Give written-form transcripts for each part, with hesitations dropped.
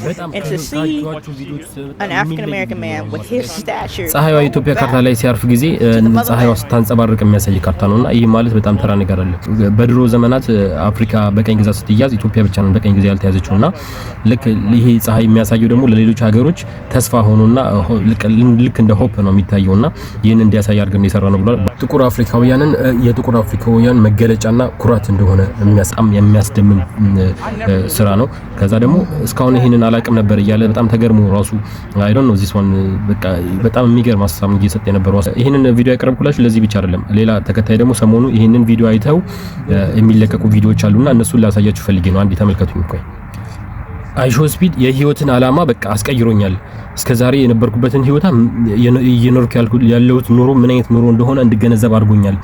And to see an African American man with his stature ፀሐይዋ የኢትዮጵያ ካርታ ላይ ሲያርፍ ጊዜ ፀሐይዋ ስታንጸባርቅ የሚያሳይ ካርታ ነውና ይህ ማለት በጣም ተራ ነገር አይደለም። በድሮ ዘመናት አፍሪካ በቀኝ ግዛት ስትያዝ ኢትዮጵያ ብቻ ነው በቀኝ ጊዜ ያልተያዘችውና ልክ ይሄ ፀሐይ የሚያሳየው ደግሞ ለሌሎች ሀገሮች ተስፋ ሆኖና ልክ እንደ ሆፕ ነው የሚታየውና ይሄን እንዲያሳይ አድርገን የሰራነው ብሏል። ጥቁር አፍሪካውያንን የጥቁር አፍሪካውያን መገለጫና ኩራት እንደሆነ የሚያስደምም ስራ ነው። ከዛ ደግሞ እስካሁን ይሄንን አላቅም ነበር እያለ በጣም ተገርሞ ራሱ አይ ዶንት ኖ ዚስ ዋን በጣም የሚገርም ሀሳብ እየሰጠ የነበረው። ይሄንን ቪዲዮ ያቀርብኩላችሁ ለዚህ ብቻ አይደለም። ሌላ ተከታይ ደግሞ ሰሞኑ ይሄንን ቪዲዮ አይተው የሚለቀቁ ቪዲዮዎች አሉና እነሱን ላሳያችሁ ፈልጌ ነው። አንዴ ተመልከቱኝ። ቆይ አይሾ ስፒድ የህይወትን አላማ በቃ አስቀይሮኛል። እስከዛሬ የነበርኩበትን ህይወታ እየኖርኩ ያለሁት ኑሮ ምን አይነት ኑሮ እንደሆነ እንድገነዘብ አድርጎኛል።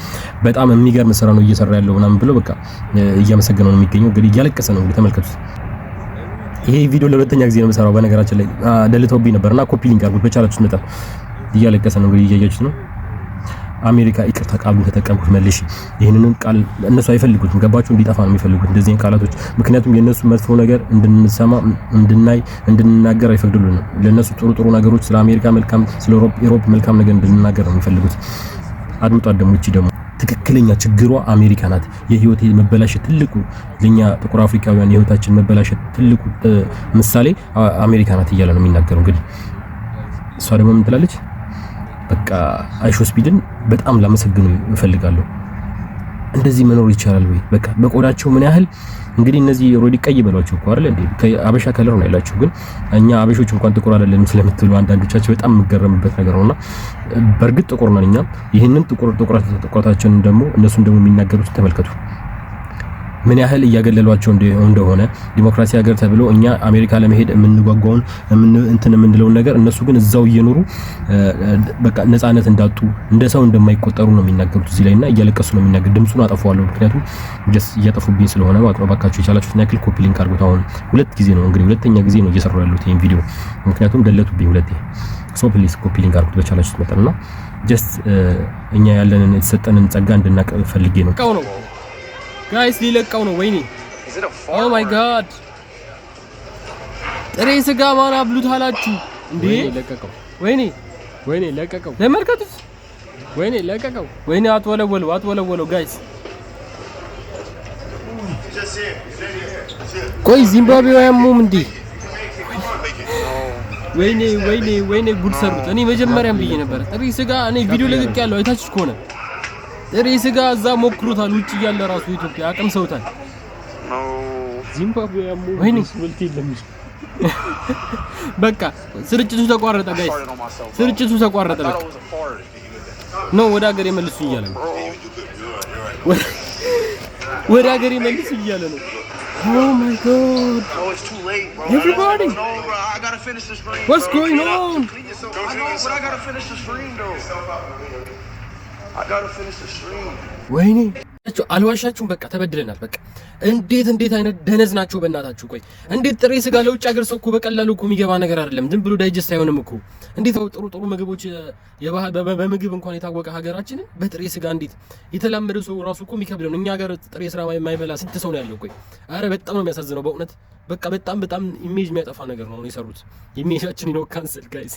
በጣም የሚገርም ስራ ነው እየሰራ ያለው ምናምን ብሎ በቃ እያመሰገነው ነው የሚገኘው። እንግዲህ እያለቀሰ ነው። እንግዲህ ተመልከቱት። ይሄ ቪዲዮ ለሁለተኛ ጊዜ ነው የምሰራው። በነገራችን ላይ ደልቶብኝ ነበርና ኮፒ ሊንክ አድርጉት በቻላችሁት መጠን። እያለቀሰ ነው እንግዲህ እያያችሁት ነው። አሜሪካ ይቅርታ ቃሉን ተጠቀምኩት መልሽ። ይሄንን ቃል እነሱ አይፈልጉትም። ገባችሁ? እንዲጠፋ ነው የሚፈልጉት እንደዚህ ቃላቶች። ምክንያቱም የነሱ መጥፎ ነገር እንድንሰማ፣ እንድናይ፣ እንድንናገር አይፈቅዱልንም። ለነሱ ጥሩ ነገሮች ስለ አሜሪካ መልካም፣ ስለ ዩሮፕ መልካም ነገር እንድንናገር ነው የሚፈልጉት። አድምጧት ደግሞ እቺ ደግሞ ትክክለኛ ችግሯ አሜሪካ ናት። የህይወት መበላሸት ትልቁ ለኛ ጥቁር አፍሪካውያን የህይወታችን መበላሸት ትልቁ ምሳሌ አሜሪካ ናት እያለ ነው የሚናገረው። እንግዲህ እሷ ደግሞ ምን ትላለች? በቃ አይሾ ስፒድን በጣም ላመሰግነው እፈልጋለሁ። እንደዚህ መኖር ይቻላል ወይ? በቃ በቆዳቸው ምን ያህል እንግዲህ እነዚህ ሮዲ ቀይ በሏቸው እኮ አይደል እንዴ? ከአበሻ ከለር ነው ያላችሁ። ግን እኛ አበሾች እንኳን ጥቁር አይደለንም ስለምትሉ አንዳንዶቻችሁ በጣም የምገረምበት ነገር ነውና በእርግጥ ጥቁር ነን እኛ። ይሄንን ጥቁራታችንን ደግሞ እነሱን ደግሞ የሚናገሩት ተመልከቱ። ምን ያህል እያገለሏቸው እንደሆነ ዲሞክራሲ ሀገር ተብሎ እኛ አሜሪካ ለመሄድ የምንጓጓውን የምንለውን ነገር እነሱ ግን እዛው እየኖሩ በቃ ነፃነት እንዳጡ እንደ ሰው እንደማይቆጠሩ ነው የሚናገሩት እዚህ ላይና እያለቀሱ ነው የሚናገሩት። ድምጹን አጠፋዋለሁ ምክንያቱም እያጠፉብኝ ስለሆነ ማለት ነው። ባካችሁ የቻላችሁትን ያክል ኮፒ ሊንክ አድርጉት። አሁን ሁለት ጊዜ ነው እንግዲህ ሁለተኛ ጊዜ ነው እየሰራሁ ያለሁት ይሄን ቪዲዮ ምክንያቱም ደለቱብኝ ሁለቴ። ሶ ፕሊዝ ኮፒ ሊንክ አድርጉት በቻላችሁት መጠንና ጀስት እኛ ያለንን የተሰጠንን ጸጋ እንድናቀ ፈልጌ ነው። ጋይስ ሊለቀው ነው። ወይኔ ኦ ማይ ጋድ ጥሬ ስጋ ማን አብሉት አላችሁ እንዴ? ለቀቀው። ወይኔ ለቀቀው። ተመልከቱት። ወይኔ ለቀቀው። ወይኔ አትወለወለው ጋይስ። ቆይ ዚምባብዌያኑ እንዴ? ወይኔ ጉድ ሰሩት። እኔ መጀመሪያም ብዬ ነበር ጥሬ ስጋ እኔ ቪዲዮ ለቅቄ ያለው አይታችሁ ከሆነ ጥሬ ስጋ እዛ ሞክሩታል። ውጭ እያለ ራሱ ኢትዮጵያ አቅም ሰውታል። ዚምባብዌያኑ ወይኔ ስልት የለም። በቃ ስርጭቱ ተቋረጠ ጋይስ፣ ስርጭቱ ተቋረጠ። በቃ ነው ወደ ሀገር የመልሱ እያለ ነው። ወደ ሀገር የመልሱ እያለ ነው። Oh my god. Oh, it's too late, bro. Everybody. No, bro. I got to finish the stream. What's going on? I know, but I got to finish the stream though. I got to finish the stream. ወይኔ አልዋሻችሁም። በቃ ተበድለናል። በቃ እንዴት አይነት ደነዝ ናችሁ በእናታችሁ። ቆይ እንዴት ጥሬ ስጋ ለውጭ ሀገር ሰው እኮ በቀላሉ እኮ የሚገባ ነገር አይደለም። ዝም ብሎ ዳይጀስት አይሆንም እኮ። እንዴት ጥሩ ምግቦች በምግብ እንኳን የታወቀ ሀገራችንን በጥሬ ስጋ እንዴት የተላመደ ሰው ራሱ እኮ የሚከብደው ነው። እኛ ሀገር ጥሬ ስጋ የማይበላ ስንት ሰው ነው ያለው? ቆይ አረ በጣም ነው የሚያሳዝነው በእውነት። በቃ በጣም ኢሜጅ የሚያጠፋ ነገር ነው የሰሩት። ኢሜጃችን ነው ካንሰል ጋይስ።